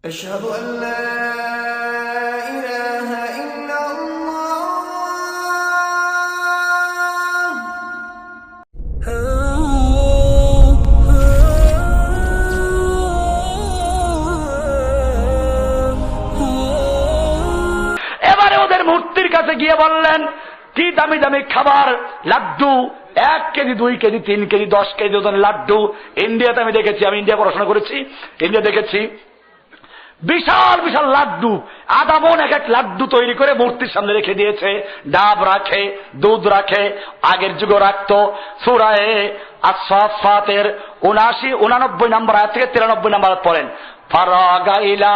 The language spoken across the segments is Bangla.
আশহাদু আল্লা ইলাহা ইল্লাল্লাহ। এবারে ওদের মূর্তির কাছে গিয়ে বললেন, কি দামি দামি খাবার, লাড্ডু, 1 কেজি 2 কেজি 3 কেজি 10 কেজি ওজন লাড্ডু। ইন্ডিয়াতে আমি দেখেছি, আমি ইন্ডিয়া পড়াশোনা করেছি, ইন্ডিয়া দেখেছি বিশাল বিশাল লাড্ডু, আধা মন এক এক লাড্ডু তৈরি করে মূর্তির সামনে রেখে দিয়েছে। ডাব রাখে, দুধ রাখে, আগের যুগে রাখতো। সূরা আস-সাফফাতের 79 নম্বর আয়াত থেকে 93 নম্বর আয়াত পড়েন। ফারাগা ইলা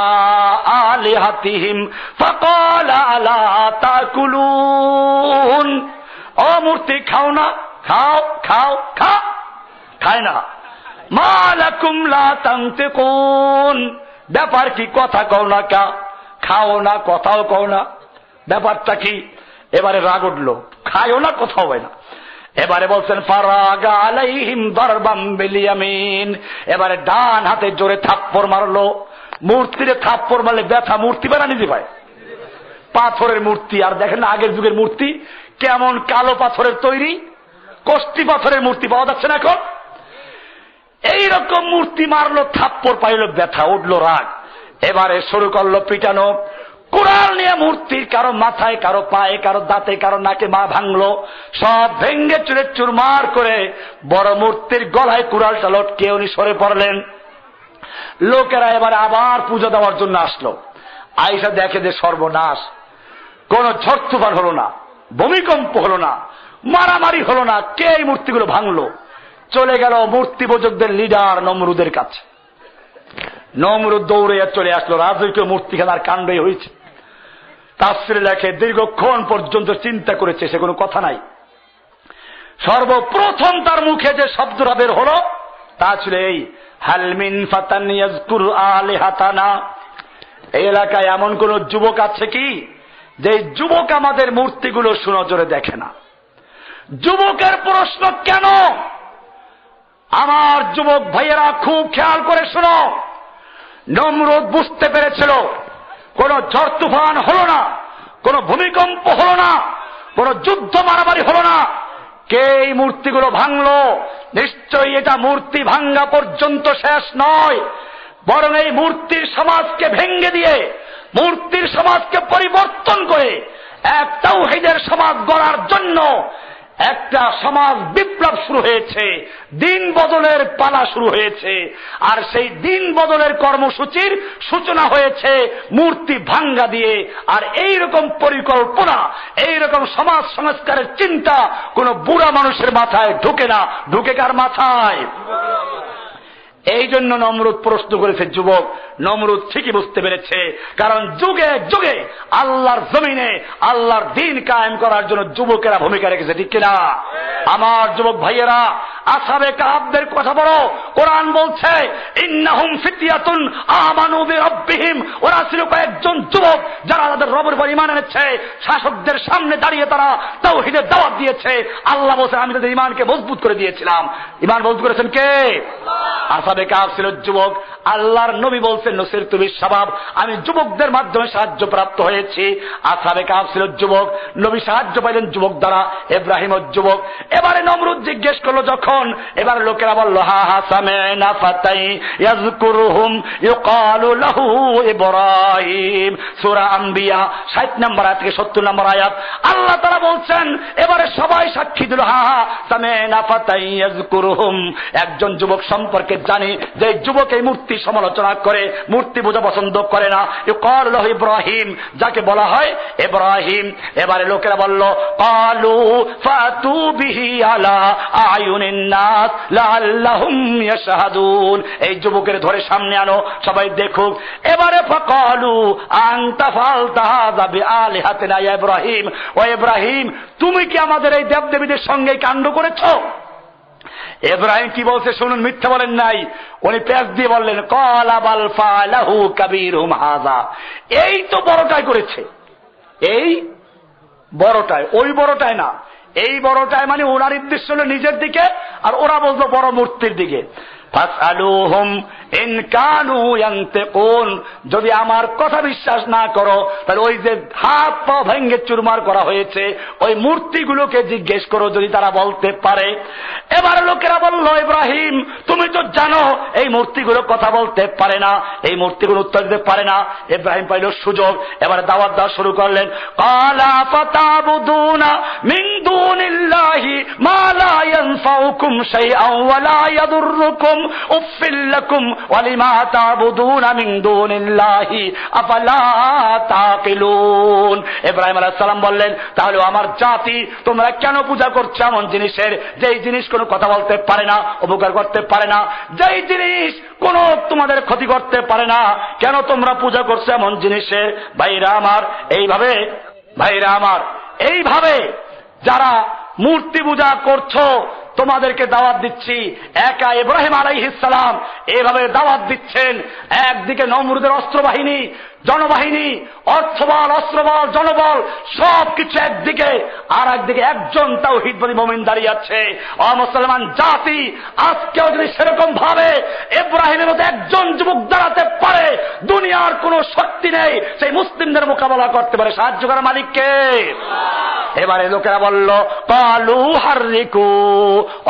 আলিহাতিহিম ফাকালা আলা তাকুলুন। ও মূর্তি, খাও না, খাও খাও খা, খায় না। মা লাকুম লা তানতিকুন, ব্যাপার কি, কথা কও না, কা খাও না, কথাও কও না, ব্যাপারটা কি? এবারে রাগ উঠলো, খায়ও না, কথাও হয় না। এবারে বলছেন ফারাগা আলাইহিম দারবাম বিল ইয়ামিন, এবারে ডান হাতে জোরে থাপ্পড় মারলো। মূর্তিরে থাপ্পড় মারলে ব্যথা মূর্তি বানানি দিবায়, পাথরের মূর্তি। আর দেখেন না আগের যুগের মূর্তি কেমন কালো পাথরের তৈরি, কষ্টি পাথরের মূর্তি পাওয়া যাচ্ছে না এখন। এইরকম মূর্তি মারলো, থাপ্পড় পাইল, ব্যথা উঠলো, রাগ। এবারে শুরু করলো পিটানো। কুড়াল নিয়ে মূর্তির কারো মাথায়, কারো পায়ে, কারো দাঁতে, কারো নাকে মা ভাঙলো, সব ভেঙ্গে চুরে চুরমার করে বড় মূর্তির গলায় কুড়ালটা লটকে উনি সরে পড়লেন। লোকেরা এবারে আবার পুজো দেওয়ার জন্য আসলো। আয়েশা দেখে যে সর্বনাশ, কোন ঝড় তুফান হলো না, ভূমিকম্প হলো না, মারামারি হলো না, কে এই মূর্তিগুলো ভাঙলো? চলে গেল মূর্তি পূজকদের লিডার নমরুদের কাছে। নমরুদ দৌড়ে চলে আসলো, রাজকীয় মূর্তিখানার কাণ্ডই হয়েছে। তাফসীরে লেখে দীর্ঘক্ষণ পর্যন্ত চিন্তা করেছে, সে কোনো কথা নাই। সর্বপ্রথম তার মুখে যে শব্দটা বের হলো তা ছিল এই, হাল মিন ফাতান ইয়াযকুর আলিহাতানা। এই এলাকায় এমন কোন যুবক আছে কি যে যুবক আমাদের মূর্তিগুলো সুনজরে দেখে না? যুবকের প্রশ্ন কেন? আমার যুবক ভাইয়েরা খুব খেয়াল করে শোনো। নমরুদ বুঝতে পেরেছিল কোন ঝড় তুফান হলো না, কোন ভূমিকম্প হলো না, কোন যুদ্ধ মারামারি হলো না। কে এই মূর্তিগুলো ভাঙলো? নিশ্চয়ই এটা মূর্তি ভাঙ্গা পর্যন্ত শেষ নয়, বরং এই মূর্তির সমাজকে ভেঙ্গে দিয়ে, মূর্তির সমাজকে পরিবর্তন করে এক তাওহীদের সমাজ গড়ার জন্য একটা সমাজ বিপ্লব শুরু হয়েছে, দিন বদলের পালা শুরু হয়েছে। আর সেই দিন বদলের কর্মসূচির সূচনা হয়েছে মূর্তি ভাঙ্গা দিয়ে। আর এইরকম পরিকল্পনা, এইরকম সমাজ সংস্কারের চিন্তা কোন বুড়া মানুষের মাথায় ঢুকে না, ঢুকে কার মাথায়? এই জন্য নমরুদ প্রশ্ন করেছে যুবক। নমরুদ ঠিকই বুঝতে পেরেছে, কারণ যুগে যুগে আল্লাহর জমিনে আল্লাহর দ্বীন কায়েম করার জন্য যুবকেরা ভূমিকা রেখেছে, ঠিক কিনা? আমার যুবক ভাইয়েরা, আসহাবে কাহফের কথা বলো। কোরআন বলছে ইন্নাহুম ফিতয়াতুন আমানু বিরাব্বিহিম, ওরা ছিল কয়েকজন যুবক যারা তাদের রবের উপর ঈমান এনেছে। শাসকদের সামনে দাঁড়িয়ে তারা তাওহীদের দাওয়াত দিয়েছে। আল্লাহ বলছে আমি তাদের ঈমানকে মজবুত করে দিয়েছিলাম। ঈমান মজবুত করেছেন কে? আসহাবে কাহফ ছিল যুবক। আল্লাহর নবী বলছেন নুসিরতু বিশ-শাবাব, আমি যুবকদের মাধ্যমে সাহায্য প্রাপ্ত হয়েছি। আসহাবে কাহফ ছিল যুবক, নবী সাহায্য পাইলেন যুবক দ্বারা। ইব্রাহিম যুবক। এবারে নমরুদ জিজ্ঞেস করলো যখন, এবার লোকেরা বলল হা হা সামি'না ফাতাই ইয়াযকুরুহুম ইউকালু লাহু ইব্রাহিম। সূরা আম্বিয়া 60 নম্বর আয়াত থেকে 70 নম্বর আয়াত। আল্লাহ তাআলা বলছেন, এবারে সবাই সাক্ষী দিল, হা হা সামি'না ফাতাই ইয়াযকুরুহুম, একজন যুবক সম্পর্কে জানি যে যুবক এই মূর্তি সমালোচনা করে, মূর্তি পূজা পছন্দ করে না। ইউকালু লাহু ইব্রাহিম, যাকে বলা হয় ইব্রাহিম। এবারে লোকেরা বলল ক্বালু ফাতু বিহি আলা আয়ুনিন নাস লাআল্লাহুম ইয়াশহাদুন, এই যুবকের ধরে সামনে আনো, সবাই দেখুক। এবারে ফাকালু আনতা ফালতা হাযা বিআলিহাতিনা ইয়া ইব্রাহিম, ও ইব্রাহিম তুমি কি আমাদের এই দেবদেবীদের সঙ্গে কাণ্ড করেছো? ইব্রাহিম কি বলছে শুনুন, মিথ্যা বলেন নাই। উনি পেঁচ দিয়ে বললেন ক্বালা বাল ফালাহু কাবীরুহুম হাযা, এই তো বড়টাই করেছে, এই বড়টাই, ওই বড়টাই না, এই বড়টাই। মানে ওনার উদ্দেশ্য হলো নিজের দিকে, আর ওরা বলতো বড় মূর্তির দিকে। ফাসআলুহুম ইন কানু ইয়ানতিকুন, যদি আমার কথা বিশ্বাস না করো তাহলে ওই যে হাত পা ভেঙে চুরমার করা হয়েছে ওই মূর্তিগুলোকে জিজ্ঞেস করো যদি তারা বলতে পারে। এবার লোকেরা বলল, ইব্রাহিম তুমি তো জানো এই মূর্তিগুলো কথা বলতে পারে না, এই মূর্তিগুলো উত্তর দিতে পারে না। ইব্রাহিম পাইল সুযোগ, এবার দাওয়াত দেওয়া শুরু করলেন। ক্বালা ফাতাবুদুনা মিন দুনিল্লাহি মা লা ইয়ানফাউকুম শাইআন ওয়া লা ইয়াদুররুকুম উফিল লাকুম ওয়া লিমা তা'বুদুনা মিন দুনিল্লাহি আফালা তাকিলুন। ইব্রাহিম আলাইহিস সালাম বললেন, তাহলে আমার জাতি তোমরা কেন পূজা করছো এমন জিনিসের যেই জিনিস কোনো কথা বলতে পারে না, উপকার করতে পারে না, যেই জিনিস কোনো তোমাদের ক্ষতি করতে পারে না, কেন তোমরা পূজা করছো এমন জিনিসের? ভাইরা আমার, এইভাবে যারা মূর্তি পূজা করছো তোমাদেরকে দাওয়াত দিচ্ছি। একা ইব্রাহিম আলাইহিস সালাম এইভাবে দাওয়াত দিচ্ছেন। একদিকে নমরুদের অস্ত্রবাহিনী, জনবাহিনী, অর্থবল, অস্ত্রবল, জনবল সবকিছু একদিকে, আর একদিকে একজন তাওহীদবাদী মুমিন দাঁড়িয়ে আছে। মুসলমান জাতি আজকেও যদি সেরকম ভাবে ইব্রাহিমের মতো একজন যুবক দাঁড়াতে পারে, দুনিয়ার কোনো শক্তি নেই সেই মুসলিমদের মোকাবেলা করতে পারে। সাহায্য করার মালিককে। এবারে লোকেরা বলল, কালু হাররিকু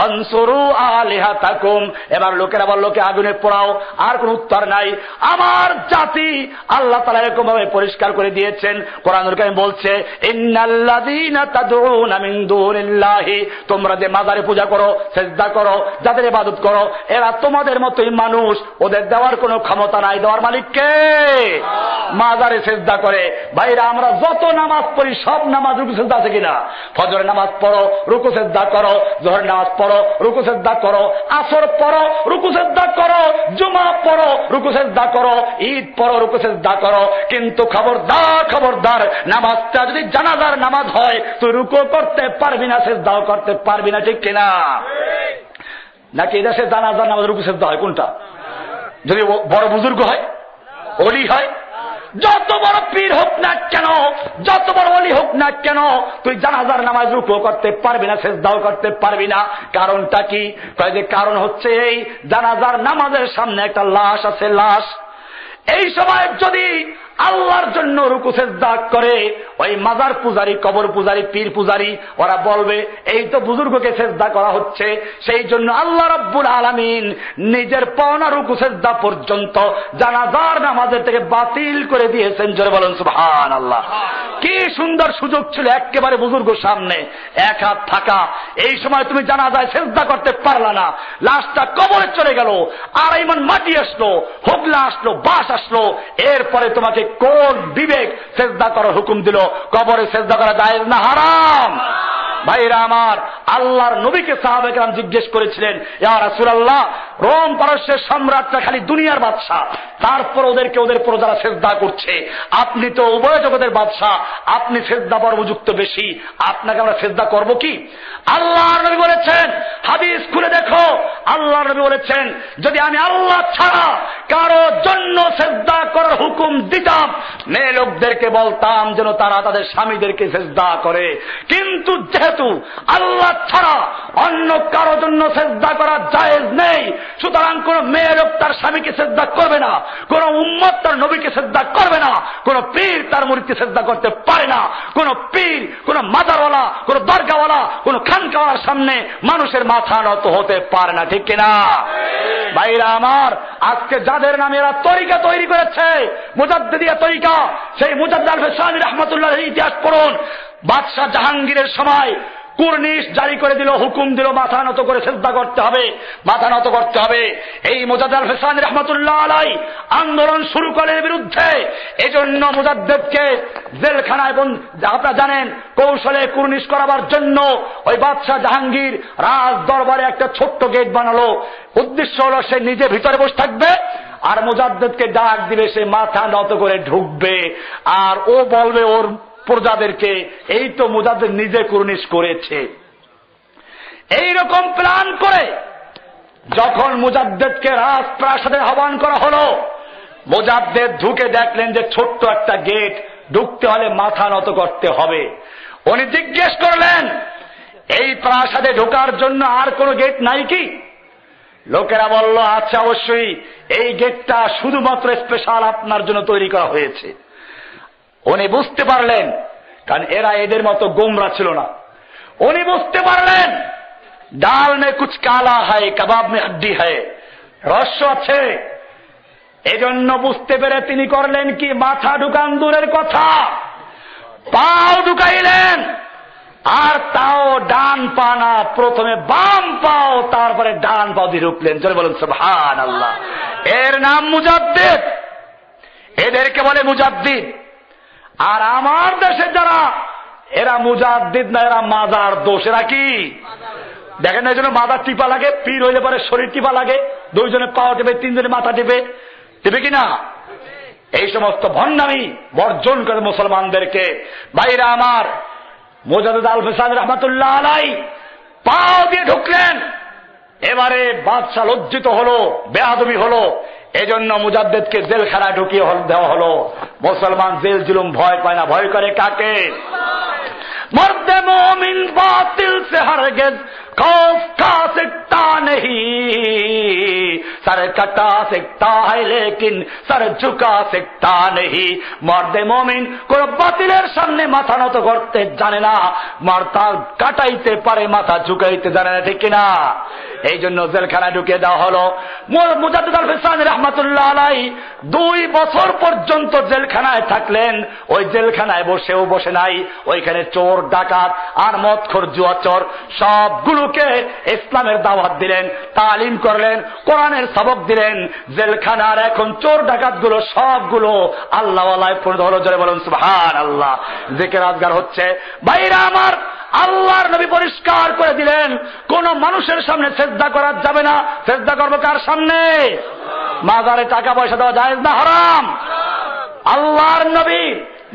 আনসুরু আলিহাতাকুম। এবার লোকেরা বলল কি আগুনে পোড়াও। আর কোন উত্তর নাই। আমার জাতি আল্লাহ তাআলা এরকম ভাবে পরিষ্কার করে দিয়েছেন। কোরআনুল কারীম বলছে, ইন্নাল্লাযীনা তাদউনা মিন দুনিল্লাহি, তোমরা যে মাজারে পূজা করো, সিজদা করো, যাদের ইবাদত করো, এরা তোমাদের মতোই মানুষ, ওদের দেওয়ার কোনো ক্ষমতা নাই। দেওয়ার মালিক কে? মাজারে সিজদা করে। ভাইরা, আমরা যত নামাজ পড়ি সব নামাজ রুকু সিজদা আছে কিনা? ফজরের নামাজ পড়ো, রুকু সিজদা করো, যোহরের নামাজ পড়ো, রুকু সিজদা করো, আসর পড়ো, রুকু সিজদা করো, জুমা পড়ো, রুকু সিজদা করো, ঈদ পড়ো, রুকু সিজদা করো। কিন্তু খবরদার, নামাজটা যদি জানাজার নামাজ হয় তুই রুকু করতে পারবি না, সিজদাও করতে পারবি না, ঠিক কিনা? নাকি এটা সে জানাজার নামাজ রুকু সিজদা হয় কোনটা? যদি বড় বুজুর্গ হয়, ওলি হয়, যত বড় পীর হোক না কেন, যত বড় ওলি হোক না কেন, তুই জানাজার নামাজ রুকু করতে পারবি না, সিজদাও করতে পারবি না। কারণটা কি? যে কারণ হচ্ছে এই জানাজার নামাজের সামনে একটা লাশ আছে, লাশ। এই সময় যদি আল্লাহর জন্য রুকু সিজদা করে ওই মাজার পূজারী, কবর পূজারী, পীর পূজারী, ওরা বলবে এই তো বুজুর্গকে সিজদা করা হচ্ছে। সেই জন্য আল্লাহ রাব্বুল আলামিন নিজের পাওনা রুকু সিজদা পর্যন্ত জানাজার নামাজের থেকে বাতিল করে দিয়েছেন। জোরে বলেন সুবহানাল্লাহ। কি সুন্দর সুযোগ ছিল, একেবারে বুজুর্গ সামনে, এক হাত থাকা। এই সময় তুমি জানাজায় সিজদা করতে পারলা না, লাশটা কবরে চলে গেল, আর ইমান মাটি আসলো, হোগলা আসলো, বাস আসলো, এরপরে তোমাকে কোন বিবেক সিজদা করার হুকুম দিল? কবরে সিজদা করা জায়েজ না হারাম? ভাইরা আমার, আল্লাহর নবীকে সাহাবায়ে কেরাম জিজ্ঞেস করেছিলেন, ইয়া রাসূলুল্লাহ, রোম পারস্যের সম্রাটরা খালি দুনিয়ার বাদশা, তারপর ওদেরকে ওদের প্রজারা সিজদা করছে, আপনি তো উভয় জগতের বাদশা, আপনি সিজদা বড় উপযুক্ত বেশি, আপনাকে আমরা সিজদা করব কি? আল্লাহর নবী বলেছেন, হাদিস খুলে দেখো, আল্লাহর নবী বলেছেন, যদি আমি আল্লাহ ছাড়া কারো জন্য সিজদা করার হুকুম দিতাম, মেয়ে লোকদেরকে বলতাম যেন তারা তাদের স্বামীদেরকে সিজদা করে। কিন্তু যেহেতু আল্লাহ ছাড়া অন্য কারো জন্য সিজদা করা জায়েজ নেই, সুতরাং কোন মেয়ে লোক তার স্বামীকে সিজদা করবে না, কোন উম্মত তার নবীকে সিজদা করবে না, কোন পীর তার মুরিদকে সিজদা করতে পারে না, কোন পীর, কোন মাজারওয়ালা, কোন দরগাওয়ালা, কোন খানকাওয়ালার সামনে মানুষের মাথা নত হতে পারে না, ঠিক কিনা? ভাইরা আমার, আজকে যাদের নামে এরা তরিকা তৈরি করেছে, মুজাদ্দিদিয়া তরিকা, সেই মুজাদ্দিদ আল-ফিসানি রাহমাতুল্লাহির ইতিহাস পড়ুন। বাদশাহ জাহাঙ্গীরের সময় কুর্নিশ জারি করে দিল, হুকুম দিল মাথা নত করে সিজদা করতে হবে, মাথা নত করতে হবে। এই মুজাদ্দিদ আল-ফিসানি রাহমাতুল্লাহ আলাইহি আন্দোলন শুরু করার বিরুদ্ধে, এজন্য মুজাদ্দিদকে জেলখানায় আপনারা জানেন কৌশলে কুর্নিশ করাবার জন্য ওই বাদশাহ জাহাঙ্গীর রাজ দরবারে একটা ছোট্ট গেট বানালো। উদ্দেশ্য হলো সে নিজে ভিতরে বসে থাকবে, আর মুজাদ্দিদকে ডাক দিবে, সে মাথা নত করে ঢুকবে, আর ও বলবে ওর প্রজাদেরকে, এই তো মুজাদ্দিদ নিজে কুর্নিশ করেছে। এইরকম প্ল্যান করে যখন মুজাদ্দিদকে রাজপ্রাসাদে আহ্বান করা হলো, মুজাদ্দিদ ঢুকে দেখলেন যে ছোট্ট একটা গেট, ঢুকতে হলে মাথা নত করতে হবে। উনি জিজ্ঞেস করলেন, এই প্রাসাদে ঢোকার জন্য আর কোনো গেট নাই কি? লোকেরা বলল, আচ্ছা অবশ্যই এই গেটটা শুধুমাত্র স্পেশাল আপনার জন্য তৈরি করা হয়েছে। উনি বুঝতে পারলেন, কারণ এরা এদের মতো গোমরা ছিল না। উনি বুঝতে পারলেন ডাল মে কুছ কালা হয়, কাবাব মে হাড্ডি হয়, রহস্য আছে। এজন্য বুঝতে পেরে তিনি করলেন কি, মাথা ঢুকান দূরের কথা, পাও ঢুকাইলেন। আর তাও ডান পা না, প্রথমে বাম পাও, তারপরে ডান পাও দিয়ে ঢুকলেন। চলে বলুন সুবহানাল্লাহ। এর নাম মুজাদ্দিদ, এদেরকে বলে মুজাদ্দিদ। আর আমার দেশে যারা, এরা মুজাদ্দিদ না, এরা মাজার দোষ। এরা কি দেখেন না, এই জন্য মাথা টিপা লাগে, পীর হইলে পরে শরীর টিপা লাগে, দুইজনে পাও টিপে, তিনজনে মাথা টিপে, টিপে কিনা? এই সমস্ত ভণ্ডামি বর্জন করে মুসলমানদেরকে। ভাইরা আমার, মুজাদ্দিদ আল ফিসানি রাহমাতুল্লাহ আলাইহি পাও দিয়ে ঢুকলেন। এবারে বাদশা লজ্জিত হলো, বেয়াদবি হলো। এজন্য মুজাদ্দিদকে জেলখানায় ঢুকিয়ে দেওয়া হলো। মুসলমান জেল জুলুম ভয় পায় না, ভয় করে কাকে? मर्द मोमिन बातिल से हरगिज खौफ खा सकता नहीं, सर कटा सकता है लेकिन सर झुका सकता नहीं। मर्द मोमिन কোন বাতিলের সামনে মাথা নত করতে জানে না, মাথা কাটাইতে পারে, মাথা ঝুঁকাইতে জানে না, ঠিক কিনা? এই জন্য জেলখানায় ঢুকিয়ে দেওয়া হলো। মুজাদ্দিদ আল ফিসানি রাহমাতুল্লাহ আলাইহি 2 বছর পর্যন্ত জেলখানায় থাকলেন। ওই জেলখানায় বসে নাই, ওইখানে চোর ডাকাত আর মদখোর জুয়াচোর সবগুলোকে ইসলামের দাওয়াত দিলেন, তালিম করলেন, কোরআনের সবক দিলেন। জেলখানার এখন চোর ডাকাত গুলো সবগুলো আল্লাহওয়ালায় পরিণত হলো। জোরে বলুন সুবহানাল্লাহ। জিকির আজগার হচ্ছে। ভাইরা আমার, আল্লাহর নবী পরিষ্কার করে দিলেন, কোন মানুষের সামনে সেজদা করা যাবে না। সেজদা করবো কার সামনে? মাজারে টাকা পয়সা দেওয়া জায়েজ না হারাম? আল্লাহর নবী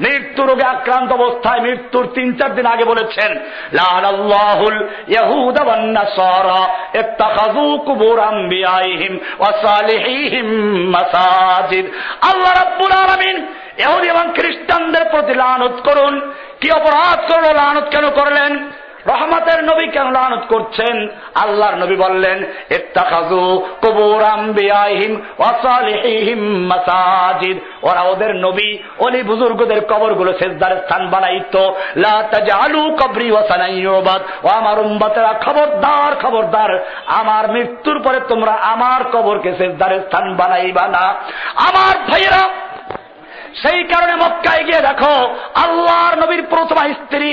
মৃত্যু রোগে আক্রান্ত অবস্থায়, মৃত্যুর 3-4 দিন আগে বলেছেন, লাআনাল্লাহুল ইয়াহুদা ওয়ান নাসারা ইত্তাখাযু কুবুর আমবিয়াইহিম ওয়া সালিহিহিম মাসাজিদ। আল্লাহ রাব্বুল আলামিন ইহুদি এবং খ্রিস্টানদের প্রতি লানত করুন। কি অপরাধ করলো? লানত কেন করলেন? রহমতের নবী কেন লানত করছেন? আল্লাহর নবী বললেন, ইত্তাখাযু কুবুর আমবিয়াইহিম ওয়া সালিহিহিম মাসাজিদ। ওরা ওদের নবী ওলি বুজুর্গদের কবরগুলো সেজদার স্থান বানাইতো। লা তাজআলু কবরি ওয়াসানান ইউবাদ। ও আমার উম্মতেরা, খবরদার খবরদার, আমার মৃত্যুর পরে তোমরা আমার কবরকে সেজদার স্থান বানাইবা না। আমার ভাইয়েরা, সেই কারণে মক্কায় গিয়ে দেখো, আল্লাহর নবীর প্রথম স্ত্রী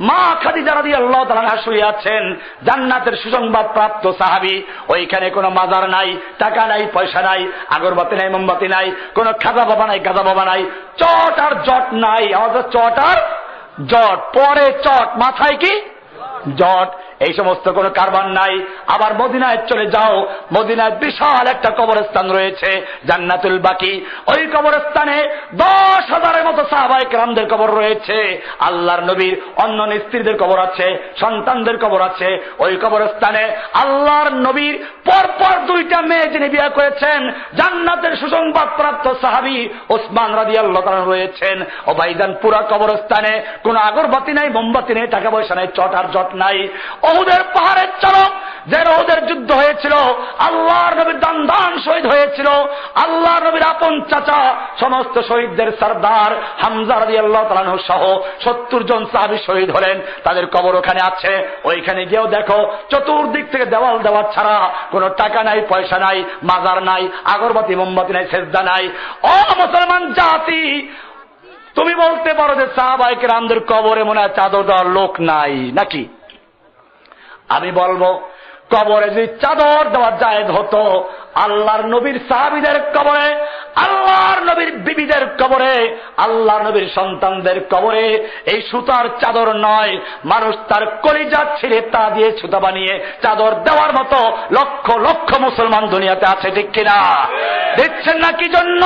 মা খাদিজা রাদিয়াল্লাহু তাআলা আনহা শুয়ে আছেন, জান্নাতের সুসংবাদ প্রাপ্ত সাহাবী। ওইখানে কোনো মাজার নাই, টাকা নাই, পয়সা নাই, আগরবাতি নাই, মোমবাতি নাই, কোনো খাজা বাবা নাই, গাজা বাবা নাই, চট আর জট নাই। আমাদের চট আর জট, পরে চট, মাথায় কি জট, এই সমস্ত কোনো কারবার নাই। আবার মদিনায় চলে যাও, মদিনায় বিশাল একটা কবরস্থান রয়েছে, জান্নাতুল বাকি। ওই কবরস্থানে 10,000-এর মতো সাহাবায়ে কেরামদের কবর রয়েছে। আল্লাহর নবীর অন্য স্ত্রীদের কবর আছে, সন্তানদের কবর আছে। ওই কবরস্থানে আল্লাহর নবীর পরপর 2টা মেয়ে যিনি বিয়ে করেছেন, জান্নাতের সুসংবাদ প্রাপ্ত সাহাবী ওসমান রাদিয়াল্লাহু তাআলা রয়েছেন। ও ভাইজান, পুরা কবরস্থানে কোনো আগরবাতি নাই, মোমবাতি নেই, টাকা পয়সা নাই, চট আর জট নাই। উহুদের পাহাড়ের চালক, যে উহুদের যুদ্ধ হয়েছিল, আল্লাহর নবীর দান শহীদ হয়েছিল। আল্লাহর নবীর আপন চাচা, সমস্ত শহীদদের সরদার হামজা রাদিয়াল্লাহু তাআলা আনহু সহ 70 জন সাহাবী শহীদ হলেন। তাদের কবর ওখানে আছে। ওইখানে গিয়েও দেখো, চতুর্দিক থেকে দেওয়াল দেওয়া ছাড়া কোনো টাকা নাই, পয়সা নাই, মাজার নাই, আগরবাতি মোমবাতি নাই, সেজদা নাই। ও মুসলমান জাতি, তুমি বলতে পারো যে সাহাবায়ে কেরামদের কবরে মনে হয় চাদর দেওয়ার লোক নাই নাকি? আমি বলবো, কবরে যদি চাদর দেওয়া জায়েজ হতো, আল্লাহর নবীর সাহাবীদের কবরে, আল্লাহর নবীর বিবিদের কবরে, আল্লাহর নবীর সন্তানদের কবরে এই সুতার চাদর নয়, মানুষ তার কলিজা ছিঁড়ে তা দিয়ে সুতা বানিয়ে চাদর দেওয়ার মতো লক্ষ লক্ষ মুসলমান দুনিয়াতে আছে, ঠিক কিনা? দেখছেন না কি জন্য?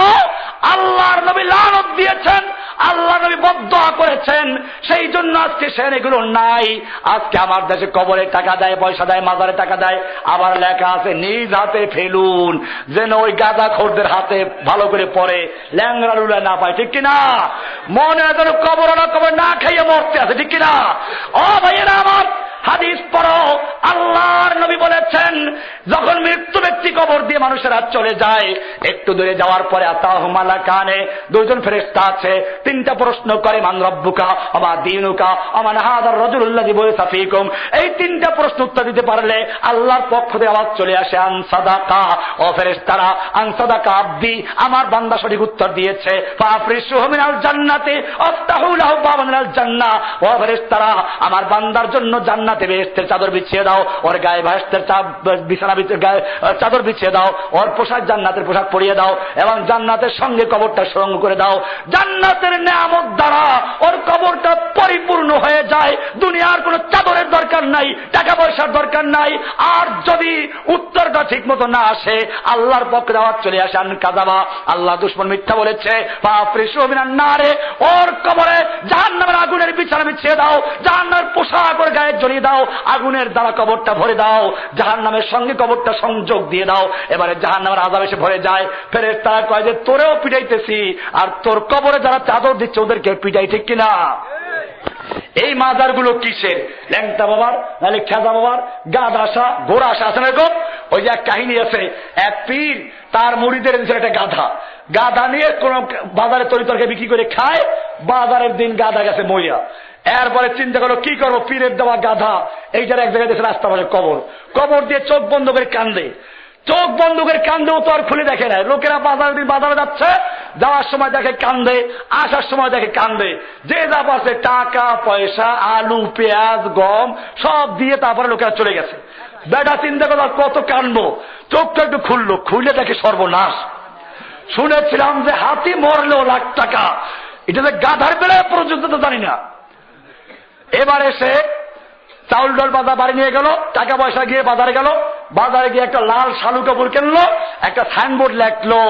আল্লাহর নবী লানত দিয়েছেন, আল্লাহ নবী বদদুআ করেছেন, সেই জন্য আজকে সেন এগুলো নাই। আজকে আমার দেশে কবরে টাকা দেয়, পয়সা দেয়, মাজারে টাকা দেয়, আবার লেখা আছে নিজ হাতে ফেলুন, যেন ওই গাঁজাখোরদের হাতে ভালো করে পড়ে, ল্যাংড়া লুলা না পায়, ঠিক কিনা? মনে হয় যেন কবর না খাইয়ে মরতে আছে, ঠিক কিনা? ও ভাইয়েরা আমার, হাদিস পড়ো, আল্লাহর নবী বলেছেন যখন মৃত্যু ব্যক্তি কবর দিয়ে মানুষের হাত চলে যায়, একটু দূরে যাওয়ার পরে আতাহু মালাকানে, দুইজন ফেরেশতা আছে, তিনটা প্রশ্ন করে, মান রব্বুকা ওয়া দীনুকা ওয়া মান হাযার রাজুলুল্লাযী বুইসা ফীকুম। এই তিনটা প্রশ্ন উত্তর দিতে পারলে আল্লাহর পক্ষ থেকে আওয়াজ চলে আসে, আন সাদাকা, ও ফেরেশতারা, আন সাদাকা আব্দি, আমার বান্দা সঠিক উত্তর দিয়েছে, ফাফরিশুহু মিনাল জান্নাতি আফতাহু লাহু বাবান মিনাল জান্নাহ, ও ফেরেশতারা, আমার বান্দার জন্য জান্নাতে বেহেশতের চাদর বিছিয়ে দাও, ওর গায়ে বেহেশতের বিছানা গায়ে চাদর বিছিয়ে দাও, ওর পোশাক জান্নাতের পোশাক পরিয়ে দাও, এবং জান্নাতের সঙ্গে কবরটা সুরঙ্গ করে দাও। জান্নাতের নিয়ামত দ্বারা ওর কবরটা পরিপূর্ণ হয়ে যায়। দুনিয়ার কোনো চাদরের দরকার নাই, টাকা পয়সার দরকার নাই। আর যদি উত্তরটা ঠিক মতো না আসে, আল্লাহর পক্ষে দাওয়াত চলে আসে, আন কাযাবা, আল্লাহ দুশমন মিথ্যা বলেছে, ফাফরিশু মিনান নারে, ওর কবরে জাহান্নামের আগুনের বিছানা বিছিয়ে দাও, জাহান্নামের পোশাক ওর গায়ে জড়িয়ে দাও, আগুনের দ্বারা কবরটা ভরে দাও, জাহান্নামের সঙ্গে কবরটা সংযোগ দিয়ে দাও। এবারে জাহান্নামের আযাব এসে ভরে যায়। ফেরেশতারা কয় যে তোরেও পিটাইতেছি, আর তোর কবরে যারা চাদর দিচ্ছে ওদেরকে পিটাই, ঠিক কিনা? এই মাজারগুলো কিসের? ল্যাংটা বাবার, নাহলে খেজা বাবার, গাধ আসা, ঘোড়া আসা আছে না এরকম? ওই যে এক কাহিনী আছে, এক পীর তার মুরিদের দিয়েছিল একটা গাধা, গাধা নিয়ে কোন বাজারে তরিতরকে বিক্রি করে খায়। বাজারের দিন গাধা গেছে মইয়া, এরপরে চিন্তা করলো কি করবো, পীরের দেওয়া গাধা এইটার এক জায়গায় দেখে রাস্তা পাশে কবর, কবর দিয়ে চোখ বন্ধ করে কান্দে, চোখ বন্ধ করে কান্দেও তো আর খুলে দেখে না। লোকেরা বাজারে যাচ্ছে, যাওয়ার সময় দেখে কান্দে, আসার সময় দেখে কান্দে, যে যা পাচ্ছে টাকা পয়সা আলু পেঁয়াজ গম সব দিয়ে তারপরে লোকেরা চলে গেছে। বেটা চিন্তা করলো কত কান্দবো, চোখটা একটু খুললো, খুলে দেখে সর্বনাশ। শুনেছিলাম যে হাতি মরলেও লাখ টাকা, এটা যে গাধার বেলায় পর্যন্ত তো জানি না। এবার এসে চাউল ডাল বাজার বাড়ি নিয়ে গেল, টাকা পয়সা গিয়ে বাজারে গেল, বাজারে গিয়ে একটা লাল শালু কাপড় কিনলো, একটা সাইনবোর্ড লেখলো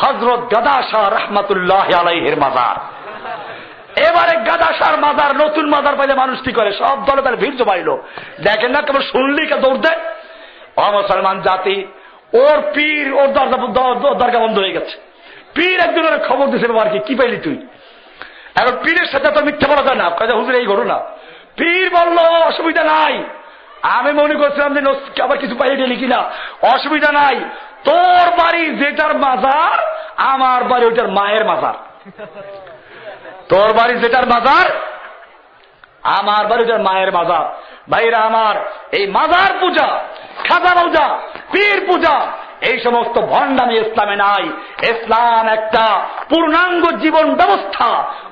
হযরত গাদা শাহ রাহমাতুল্লাহি আলাইহির মাজার। এবারে গাদা শাহর মাজার, নতুন মাজার পাইলে মানুষ কি করে, সব দলে তার ভিড় জমাইলো। দেখেন না কেবল শুনলি কে দৌড় দেয়। মুসলমান জাতি, ওর পীর ওর দরগা বন্ধ হয়ে গেছে। পীর একজনের খবর দিছে, বাবার কি পাইলি তুই? এখন পীরের সাথে তো মিথ্যা বলা যায় না, হুজুর এই ঘটনা। পীর বলল অসুবিধা নাই, আমি মনে করছিলাম যে আবার কিছু পাইয়ে গেলি কিনা, অসুবিধা নাই, তোর বাড়ি যেটার মাজার আমার বাড়ি ওইটার মায়ের মাজার, তোর বাড়ি যেটার মাজার আমার বাড়ি ওইটার মায়ের মাজার। ভাইরা আমার, এই মাজার পূজা, খাজা পূজা, পীর পূজা, এই সমস্ত ভণ্ডামি ইসলামে নাই। ইসলাম একটা পূর্ণাঙ্গ জীবন ব্যবস্থা,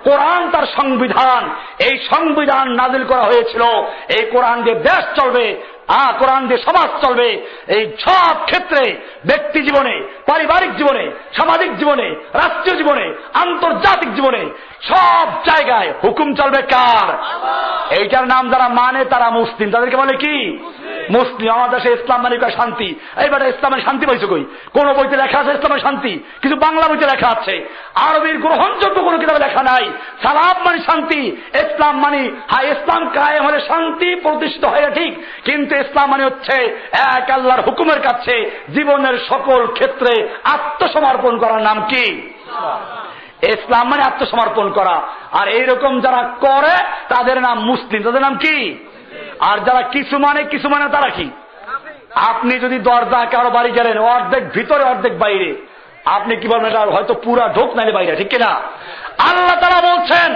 কোরআন তার সংবিধান, এই সংবিধান নাজিল করা হয়েছিল। এই কোরআন দিয়ে দেশ চলবে, কোরআন দিয়ে সমাজ চলবে। এই সব ক্ষেত্রে, ব্যক্তি জীবনে, পারিবারিক জীবনে, সামাজিক জীবনে, রাষ্ট্রীয় জীবনে, আন্তর্জাতিক জীবনে, সব জায়গায় হুকুম চলবে কার? এইটার নাম যারা মানে তারা মুসলিম, তাদেরকে বলে কি? মুসলিম। আমাদের দেশে ইসলাম মানে শান্তি, এইবার ইসলামের শান্তি পাইছো কই? কোন বইতে লেখা আছে ইসলামের শান্তি? কিন্তু বাংলা বইতে লেখা আছে, আরবির গ্রহণযোগ্য কোনো কিতাবে লেখা নাই। সালাম মানে শান্তি, ইসলাম মানে, হ্যাঁ ইসলাম কায়েম হলে শান্তি প্রতিষ্ঠিত হয় ঠিক, কিন্তু ইসলাম মানে হচ্ছে এক আল্লাহর হুকুমের কাছে জীবনের সকল ক্ষেত্রে আত্মসমর্পণ করার নাম কি? ইসলাম মানে আত্মসমর্পণ করা। আর এইরকম যারা করে তাদের নাম মুসলিম, তাদের নাম কি? আর যারা কিছু মানে তারা কি? আপনি যদি দরজা কারো বাড়ি গেলেন, অর্ধেক ভিতরে অর্ধেক বাইরে, আপনি কি বলবেন এটা হয়তো পুরা ঢোক নাইলে বাইরে, ঠিক কিনা? আল্লাহ তাআলা বলছেন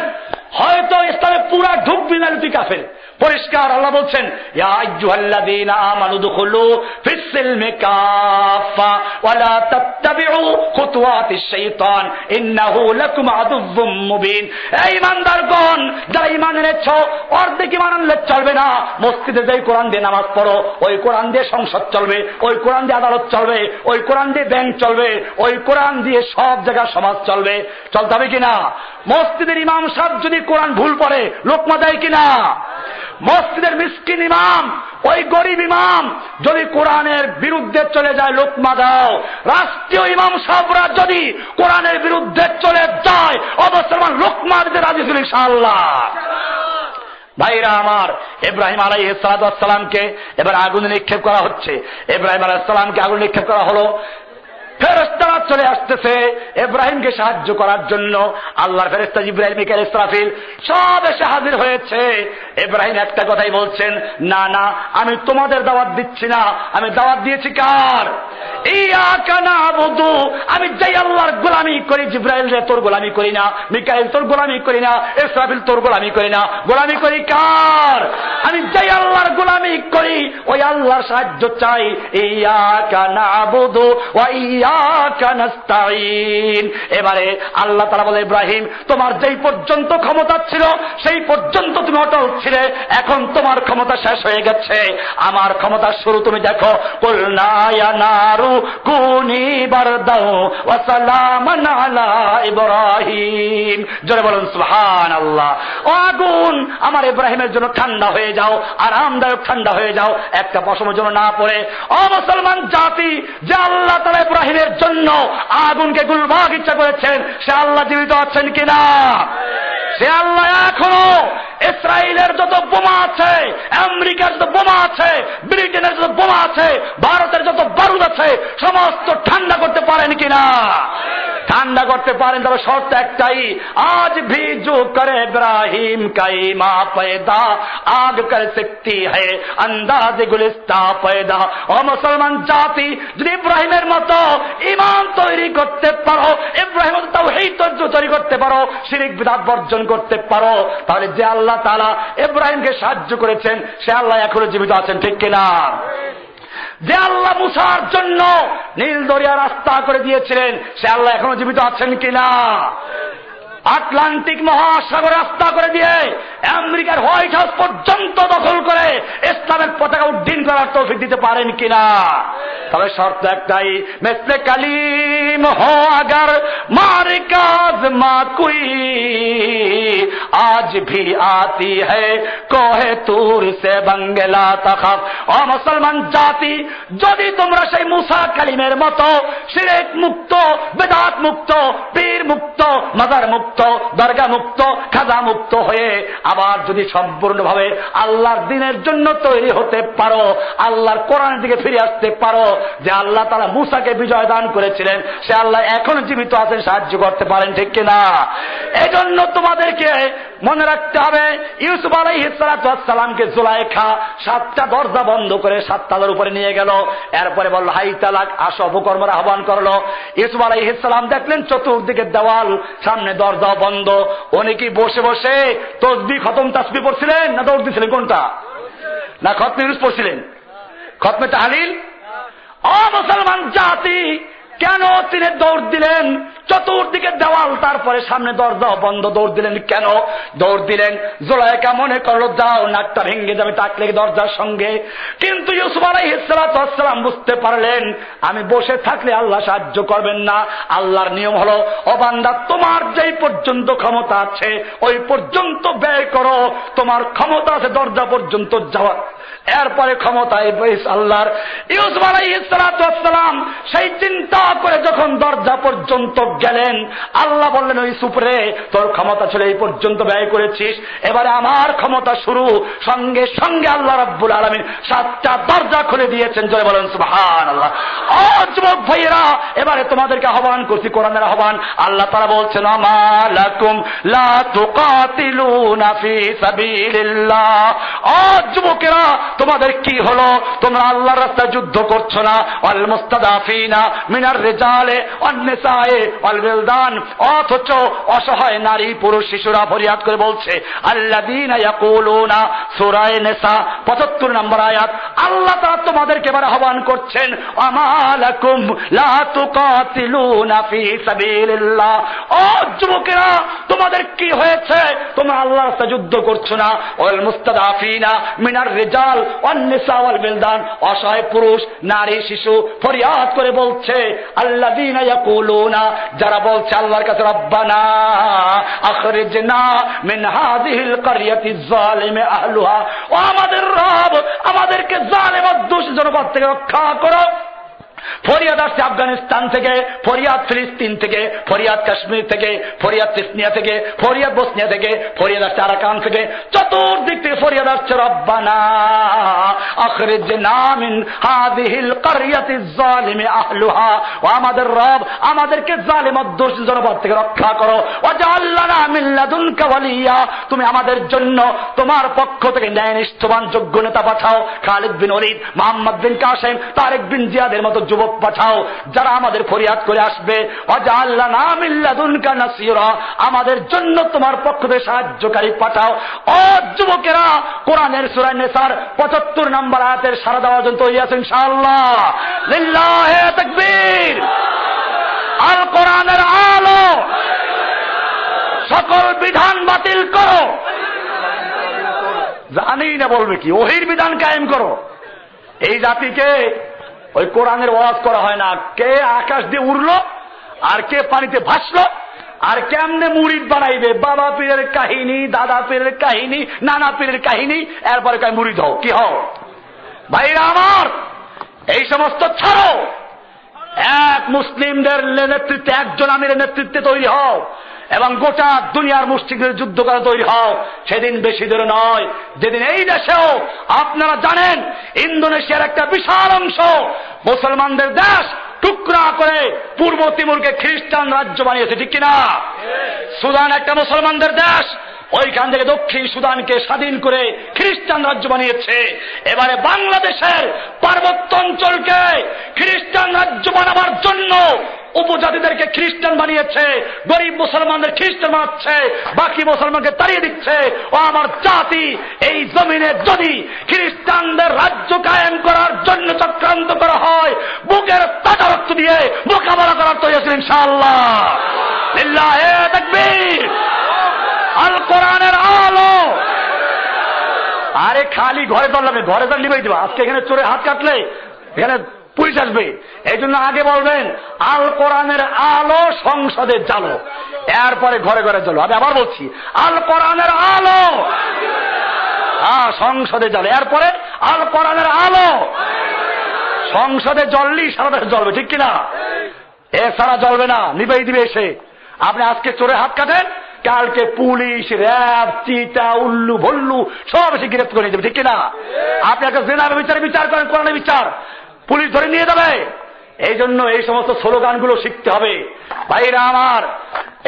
হয়তো ইসলামে পুরা ঢুকবি না তুই কাফের। পরিষ্কার আল্লাহ বলছেন, ইয়া আইয়ুহাল্লাযীনা আমানু দুখুলু ফিস-সিলমি কাফা ওয়া লা তাত্তাবিউ খুতুওয়াতিশ শাইতান ইন্নাহু লাকুম আদুউম মুবিন। এই ঈমানদারগণ, যারা ঈমান এনেছো, অর্ধেক ঈমান আনলে চলবে না। মসজিদে যাই কোরআন দিয়ে নামাজ পড়ো, ওই কোরআন দিয়ে সংসদ চলবে, ওই কোরআন দিয়ে আদালত চলবে, ওই কোরআন দিয়ে ব্যাংক চলবে, ওই কোরআন দিয়ে সব জায়গায় সমাজ চলবে। চলতে হবে কিনা? মসজিদের ইমাম সাহেব যদি কোরআন ভুল পড়ে লোকমা দেয় কিনা? মসজিদের মিসকিন ইমাম, ওই গরিব ইমাম যদি কোরআনের বিরুদ্ধে চলে যায় লোকমা দাও। রাষ্ট্রীয় ইমাম সাহেবরা যদি কোরআনের বিরুদ্ধে চলে যায়, অবসরমান লোকমা দিতে রাজি ছিল ইনশাআল্লাহ। ভাইরা আমার, ইব্রাহিম আলাইহিস সালামকে এবার আগুনে নিক্ষেপ করা হচ্ছে। ইব্রাহিম আলাইহিস সালামকে আগুনে নিক্ষেপ করা হলো। ফেরেশতারা চলে আসতেছে ইব্রাহিমকে সাহায্য করার জন্য। আল্লাহর ফেরেশতা জিবরাইল, মিকাইল, ইসরাফিল সব এসে হাজির হয়েছে। ইব্রাহিম একটা কথাই বলছেন, না না, আমি তোমাদের দাওয়াত দিচ্ছি না, আমি দাওয়াত দিয়েছি কার? ইয়াকা নাবুদু, আমি যেই আল্লাহর গোলামি করি, জিবরাইল রে তোর গোলামি করি না, মিকাইল তোর গোলামি করি না, ইসরাফিল তোর গোলামি করি না, গোলামি করি কার? আমি যেই আল্লাহর গোলামি করি ওই আল্লাহর সাহায্য চাই। ইয়াকা নাবুদু ওয়া ইয়াকা নাস্তাঈন। এবারে আল্লাহ তাআলা বলে, ইব্রাহিম তোমার যেই পর্যন্ত ক্ষমতা ছিল সেই পর্যন্ত তুমি অটল ছিলে, এখন তোমার ক্ষমতা শেষ হয়ে গেছে, আমার ক্ষমতার শুরু তুমি দেখো। কুলনা ইয়া নারু কুনি বারদাও ওয়া সালামান আলা ইব্রাহিম। জোরে বলুন সুবহানাল্লাহ। ও আগুন, আমার ইব্রাহিমের জন্য ঠান্ডা হয়ে যাও, আরামদায়ক ঠান্ডা হয়ে যাও, একটা পশমের জন্য না পড়ে। ও মুসলমান জাতি, যে আল্লাহ তাআলা ইব্রাহিমের জন্য আগুনকে গুলবাগ ইচ্ছা করেছেন, সে আল্লাহ জীবিত আছেন কিনা? সে আল্লাহ এখনো ইসরায়েলের যত বোমা আছে, আমেরিকার যত বোমা আছে, ব্রিটেনের যত বোমা আছে, ভারতের যত বারুদ আছে, সমস্ত ঠান্ডা করতে পারেন কিনা? ঠান্ডা করতে পারেন, তবে শর্ত একটাই, আজ ভি জো করে ইব্রাহিম কাইমা পয়দা আগ কর सकती है अंदाজ গুলিস্তা পয়দা। ও মুসলমান জাতি, যদি ইব্রাহিমের মতো ঈমান তৈরি করতে পারো, ইব্রাহিমের মতো তাওহীদ তৈরি করতে পারো, শিরক বিদআত বর্জন করতে পারো, তাহলে যে আল্লাহ তাআলা ইব্রাহিমকে সাহায্য করেছেন সে আল্লাহ এখনো জীবিত আছেন, ঠিক কিনা? যে আল্লাহ মুসার জন্য নীল দরিয়া রাস্তা করে দিয়েছিলেন সে আল্লাহ এখনো জীবিত আছেন কিনা? আটলান্টিক মহাসাগর রাস্তা করে দিয়ে আমেরিকার হোয়াইট হাউস পর্যন্ত দখল করে ইসলামের পতাকা উড্ডীন করার তৌফিক দিতে পারেন কিনা? তবে শর্ত একটাই, মেসলে কালিম হো আগার মারে কাজ মা কুই আজ ভি আতি হ্যায় কোহে তুর সে বাঙ্গলা তাখাফ। ও মুসলমান জাতি, যদি তোমরা সেই মুসা কালিমের মতো শিরক মুক্ত, বেদাত মুক্ত, পীর মুক্ত, মাজার মুক্ত, দরগা মুক্ত, খাজা মুক্ত হয়ে আবার যদি সম্পূর্ণভাবে আল্লাহর দ্বীনের জন্য তৈরি হতে পারো, আল্লাহর কোরআনের দিকে ফিরে আসতে পারো, যে আল্লাহ তাআলা মুসাকে বিজয় দান করেছিলেন সে আল্লাহ এখনো জীবিত আছেন, সাহায্য করতে পারেন, ঠিক কিনা? এজন্য তোমাদেরকে মনে রাখতে হবে, ইউসুফ আলাইহিস সালামকে জুলাইখা 7টা দরজা বন্ধ করে 7 তলার উপরে নিয়ে গেল। এরপরে বলল, হাই তালাক, আসো, অপকর্মের আহ্বান করলো। ইউসুফ আলাইহিস সালাম দেখলেন চতুর্দিকে দেওয়াল, সামনে দরজা বন্ধ। উনি কি বসে বসে তসবিহ, খতম, তাসবিহ পড়ছিলেন না দৌড় দিছিলেন? কোনটা? না খতমে ইউনুস পড়ছিলেন? খতমে তাহলিল? ও মুসলমান জাতি, কেন তিনি দৌড় দিলেন? চতুর্দিকে দেওয়াল, তারপরে সামনে দরজা বন্ধ, দৌড় দিলেন কেন? দৌড় দিলেন জুলাইখা মনে করলো যাও নাকটা ভেঙে যাবে টাকলে দরজার সঙ্গে। কিন্তু ইউসুফ আলাইহিস সালাম বুঝতে পারলেন আমি বসে থাকলে আল্লাহ সাহায্য করবেন না। আল্লাহর নিয়ম হলো, ও বান্দা, তোমার যেই পর্যন্ত ক্ষমতা আছে ওই পর্যন্ত ব্যয় করো, তোমার ক্ষমতা আছে দরজা পর্যন্ত যাওয়ার, এরপরে ক্ষমতায় আল্লাহর। ইউসুফ আলাইহিস সালাম সেই চিন্তা করে যখন দরজা পর্যন্ত গেলেন, আল্লাহ বললেন, ওই সুপরে তোর ক্ষমতা ছিল এই পর্যন্ত ব্যয় করেছিস, এবারে আমার ক্ষমতা শুরু। সঙ্গে সঙ্গে আল্লাহ রাব্বুল আলামিন 7টা দরজা খুলে দিয়েছেন। জয় বলেন সুবহানাল্লাহ। ও যুবক ভাইয়েরা, এবারে তোমাদেরকে আহ্বান করছি, কোরআনের আহ্বান। আল্লাহ তাআলা বলছেন, আমালাকুম লা তুকাতিলুনা ফি সাবিলিল্লাহ। ও যুবকেরা, তোমাদের কি হলো? তোমরা আল্লাহর রাস্তায় যুদ্ধ করছো না। ওয়াল মুস্তাদাফিনা মিনার রিজালে ওয়ান নিসায়ে ওয়াল বিলদান, অথচ অসহায় নারী, পুরুষ, শিশুরা ফরিয়াদ করে বলছে, আল্লাযীনা ইয়াকুলুনা, সূরা নিসা 75 নম্বর আয়াত। আল্লাহ তাআলা তোমাদেরকে এবারে আহ্বান করছেন, আমালাকুম লা তুকাতিলুনা ফি সাবিলিল্লাহ। ও যুবকেরা, তোমাদের কি হয়েছে? তোমরা আল্লাহর রাস্তায় যুদ্ধ করছো না। ওয়াল মুস্তাদাফিনা মিনার রিজাল ওয়ান নিসা ওয়াল বিলদান, অসহায় পুরুষ, নারী, শিশু ফরিয়াদ করে বলছে, আল্লাযীনা ইয়াকুলুনা, যারা বলছে আল্লাহর কাছে, রব্বানা আখরিজনা মিন হাযিহিল ক্বরিয়াতিজ যালিমি আহলুহা, ও আমাদের রব, আমাদেরকে জালেম ও দোষী জনপদ থেকে রক্ষা করো। ফরিয়াদ আসছে আফগানিস্তান থেকে, ফরিয়াদ ফিলিস্তিন থেকে, ফরিয়াদ কাশ্মীর থেকে, ফরিয়াদ চেচনিয়া থেকে, ফরিয়াদ বসনিয়া থেকে, ফরিয়াদ আসছে আরাকান থেকে, চতুর্দিক থেকে ফরিয়াদ আসছে রব্বানা আখরিজনা মিন হাযিহিল কারইয়াতিজ যালিমি আহলুহা, ও আমাদের রব আমাদেরকে জালিম অধ্যুষিত জনপদ থেকে রক্ষা করো, ওয়াজআল লানা মিন লাদুনকা ওয়ালিয়া, তুমি আমাদের জন্য তোমার পক্ষ থেকে ন্যায়নিষ্ঠবান যোগ্য নেতা পাঠাও, খালিদ বিন ওলীদ, মুহাম্মদ বিন কাসেম, তারেক বিন জিয়াদের মতো যুবক পাঠাও যারা আমাদের ফরিয়াদ করে আসবে, ওয়াজআল লানা মিন লাদুনকা নাসীরা, আমাদের জন্য তোমার পক্ষ থেকে সাহায্যকারী পাঠাও। ও যুবকেরা, কোরআনের সূরা নিসার 75 নম্বর আয়াতের সারা দেওয়ার জন্য তৈরি আছেন ইনশাআল্লাহ? লিল্লাহি তাকবীর। আল কোরআনের আলো, সকল বিধান বাতিল করো। জানি না বলবে কি, ওহির বিধান কায়েম করো। এই জাতিকে ওই কোরআনের ওয়াজ করা হয় না, কে আকাশ দিয়ে উড়লো আর কে পানিতে ভাসলো আর কেমনে মুরিদ বানাইবে, বাবা পীরের কাহিনী, দাদা পীরের কাহিনী, নানা পীরের কাহিনী, এরপরে কয় মুরিদ হও। কি হও ভাইরা আমার? এই সমস্ত ছাড়ো, এক মুসলিমদের নেতৃত্বে, একজন আমিরের নেতৃত্বে তৈরি হও এবং গোটা দুনিয়ার মুসলিমদের যুদ্ধ করা তৈরি হও। সেদিন বেশি দূরে নয় যেদিন এই দেশেও আপনারা জানেন ইন্দোনেশিয়ার একটা বিশাল অংশ মুসলমানদের দেশ টুকরা করে পূর্ব তিমুরকে খ্রিস্টান রাজ্য বানিয়েছে, ঠিক কিনা? সুদান একটা মুসলমানদের দেশ, ওইখান থেকে দক্ষিণ সুদানকে স্বাধীন করে খ্রিস্টান রাজ্য বানিয়েছে। এবারে বাংলাদেশের পার্বত্য অঞ্চলকে খ্রিস্টান রাজ্য বানাবার জন্য উপজাতিদেরকে খ্রিস্টান বানিয়েছে, গরিব মুসলমানদের খ্রিস্টান বানাচ্ছে, বাকি মুসলমানকে তাড়িয়ে দিচ্ছে। ও আমার জাতি, এই জমিনে যদি খ্রিস্টানদের রাজ্য কায়েম করার জন্য চক্রান্ত করা হয়, বুকের তাজা রক্ত দিয়ে মোকাবেলা করার তৈরি আছে ইনশাআল্লাহ। লিল্লাহি তাকবীর। আল কোরআনের আলো। আরে খালি ঘরে ধরলাম, ঘরে ধর লিবাই দিবা। আজকে এখানে চোরে হাত কাটলে এখানে পুলিশ আসবে, এই জন্য আগে বলবেন আল কোরআনের আলো সংসদে জ্বালো, এরপরে ঘরে ঘরে জ্বালো। আমি আবার বলছি, আল কোরআনের আলো সংসদে জ্বালো, এরপরে আল কোরআনের আলো সংসদে জ্বললেই সারা দেশে জ্বলবে, ঠিক কিনা? এছাড়া জ্বলবে না, নিবেই দিবে এসে। আপনি আজকে চোরে হাত কাটেন, কালকে পুলিশ, র্যাব, চিতা, উল্লু ভল্লু সব এসে গ্রেফতার করে নিয়ে যাবে, ঠিক কিনা? আপনি একটা জেনারেল বিচার করেন, কোরআনের বিচার, পুলিশ ধরে নিয়ে যাবে। এই জন্য এই সমস্ত স্লোগানগুলো শিখতে হবে ভাইরা আমার।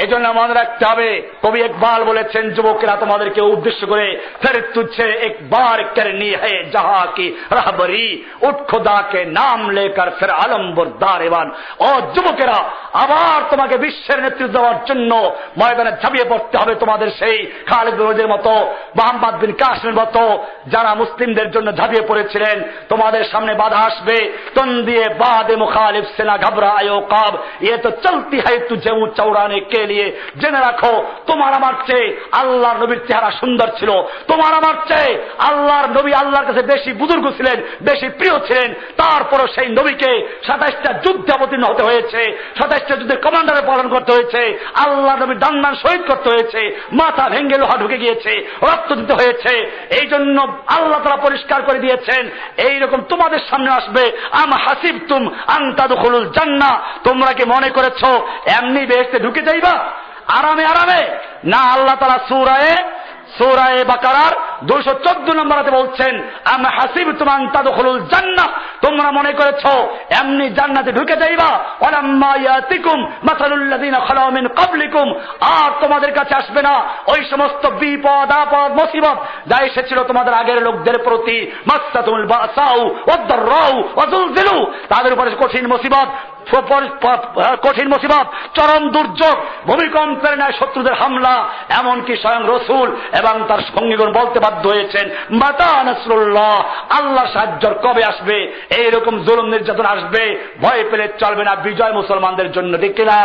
এই জন্য মনে রাখতে হবে, কবি ইকবাল বলেছেন, যুবকেরা তোমাদেরকে উদ্দেশ্য করে, ফের তুঝে একবার করনি है जहां की रहबरी उठ खुदा के नाम लेकर फिर आलम बरदार एवान। ও যুবকেরা, আবার তোমাকে বিশ্বের নেতৃত্ব দেওয়ার জন্য ময়দানে ঝাঁপিয়ে পড়তে হবে। তোমাদের সেই খালিদ বিন ওলীদের মতো, মুহাম্মদ বিন কাসেমের মতো যারা মুসলিমদের জন্য ঝাঁপিয়ে পড়েছিলেন, তোমাদের সামনে বাধা আসবে। তুম দিয়ে বাদে মুখালিফ से ना घबराओ काब, ये तो चलती है तुझे चौड़ाने के लिए। জেনে রাখো, তোমার আমার চেয়ে আল্লাহর নবীর চেহারা সুন্দর ছিল, তোমার আমার চেয়ে আল্লাহর নবী আল্লাহর কাছে বেশি বুজুর্গ ছিলেন, বেশি প্রিয় ছিলেন। তারপরও সেই নবীকে 27টা যুদ্ধে অবতীর্ণ হতে হয়েছে, 27টা যুদ্ধের কমান্ডারে পালন করতে হয়েছে, আল্লাহর নবীর দান্নান শহীদ করতে হয়েছে, মাথা ভেঙ্গে লোহা ঢুকে গিয়েছে, রক্ত দিতে হয়েছে। এই জন্য আল্লাহ তাআলা পরিষ্কার করে দিয়েছেন, এইরকম তোমাদের সামনে আসবে। আম হাসিবতুম আন তাদখুলুল জান্নাহ, তোমরা কি মনে করেছো এমনি বেহেশতে ঢুকে যাইবা আরামে আরামে? না, আল্লাহ তাআলা সূরা বাকারার 214 নম্বর আয়াতে বলছেন, আম হাসিবতুম আন তাদখুলুল জান্নাহ, তোমরা মনে করেছো এমনি জান্নাতে ঢুকে যাইবা। ওয়ালাম্মা ইয়াতিকুম মাসালুল লাযিনা খালাউ মিন ক্বাবলিকুম, আর তোমাদের কাছে আসবে না ওই সমস্ত বিপদ আপদ মুসিবত যা এসেছিল তোমাদের আগের লোকদের প্রতি। মাসসাতুল বাসাউ ওয়াদ-দাররাউ ওয়াজুলজিলু, তাদের উপরে কঠিন মুসিবত, চরম দুর্যোগ, ভূমিকম্পের ন্যায় শত্রুদের হামলা, এমনকি স্বয়ং রাসূল এবং তার সঙ্গীগণ বলতে বাধ্য হয়েছেন, মাতা নাসরুল্লাহ, আল্লাহ সাহায্য কবে আসবে? এইরকম জুলুম নির্যাতন আসবে, ভয় পেলে চলবে না, বিজয় মুসলমানদের জন্য, ঠিক কিনা?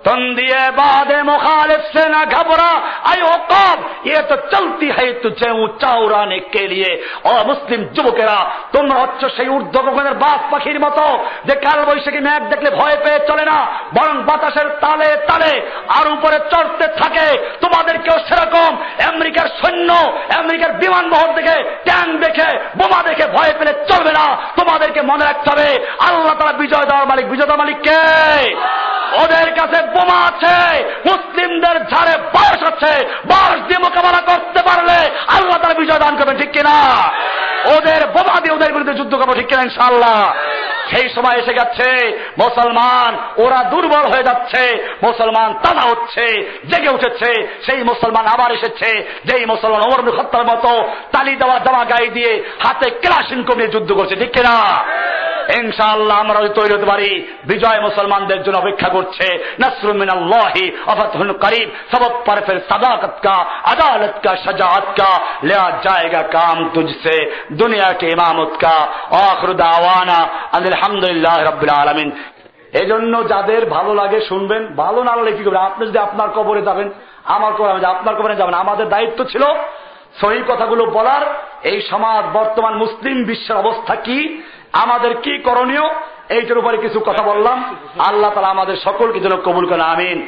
তুম দিয়ে বাদে মুখালিফ সে না ঘবরা আয় ওকাব, ये तो चलती है तुझे ऊंचा उड़ाने के लिए। ও মুসলিম যুবকেরা, তোমরা হচ্ছে সেই ঊর্ধ্বগগনের বাজ পাখির মতো যে কাল বৈশাখী মেঘ দেখলে ভয় পেয়ে চলে না, বরং বাতাসের তালে তালে আর উপরে চড়তে থাকে। তোমাদেরকেও সেরকম আমেরিকার সৈন্য, আমেরিকার বিমানবহর দেখে, ট্যাঙ্ক দেখে, বোমা দেখে ভয় পেলে চলবে না। তোমাদেরকে মনে রাখতে হবে আল্লাহ তাআলা বিজয় দেওয়ার মালিক। বিজয় দেওয়ার মালিক কে? ওদের কাছে বোমা আছে, মুসলিমদের ঝাড়ে বাঁশ আছে। বাঁশ দিয়ে মোকাবেলা করতে পারলে আল্লাহ তাআলা বিজয় দান করবেন, ঠিক কিনা? ওদের বোমা দিয়ে ওদের বিরুদ্ধে যুদ্ধ করবো, ঠিক কিনা? ইনশাআল্লাহ। সেই সময় এসে গেছে, মুসলমান ওরা দুর্বল হয়ে যাচ্ছে, মুসলমান তাজা হচ্ছে, জেগে উঠেছে। সেই মুসলমান আবার এসেছে, যেই মুসলমান ওমর ইবনে খাত্তাবের মতো তালি দেওয়া জামা গায়ে দিয়ে হাতে ক্লাশিনকো নিয়ে যুদ্ধ করছে, ঠিক কিনা? ইনশাআল্লাহ আমরা তৈরি হতে পারি। বিজয় মুসলমানদের জন্য অপেক্ষা করছে। নসরুম মিনাল্লাহি ওয়া ফাতহুন করিব। সবব पर फिर सदाकत का, अदालत का, शजाअत का लिया जाएगा काम तुझसे, दुनिया के इमामत का। आखिर दावाना अल्हम्दुलिल्लाह रब्बिल आलामीन। এজন্য যাদের ভালো লাগে শুনবেন, ভালো না লাগলে কি করবেন? আপনি যদি আপনার কবরে যাবেন, আমার কবরে আপনার কবরে যাবেন, আমাদের দায়িত্ব ছিল সহি কথাগুলো বলার। এই সমাজ, বর্তমান মুসলিম বিশ্বের অবস্থা কি, আমাদের কি করণীয়, এইটার উপরে কিছু কথা বললাম। আল্লাহ তাআলা আমাদের সকলকে যেন কবুল করেন, আমিন।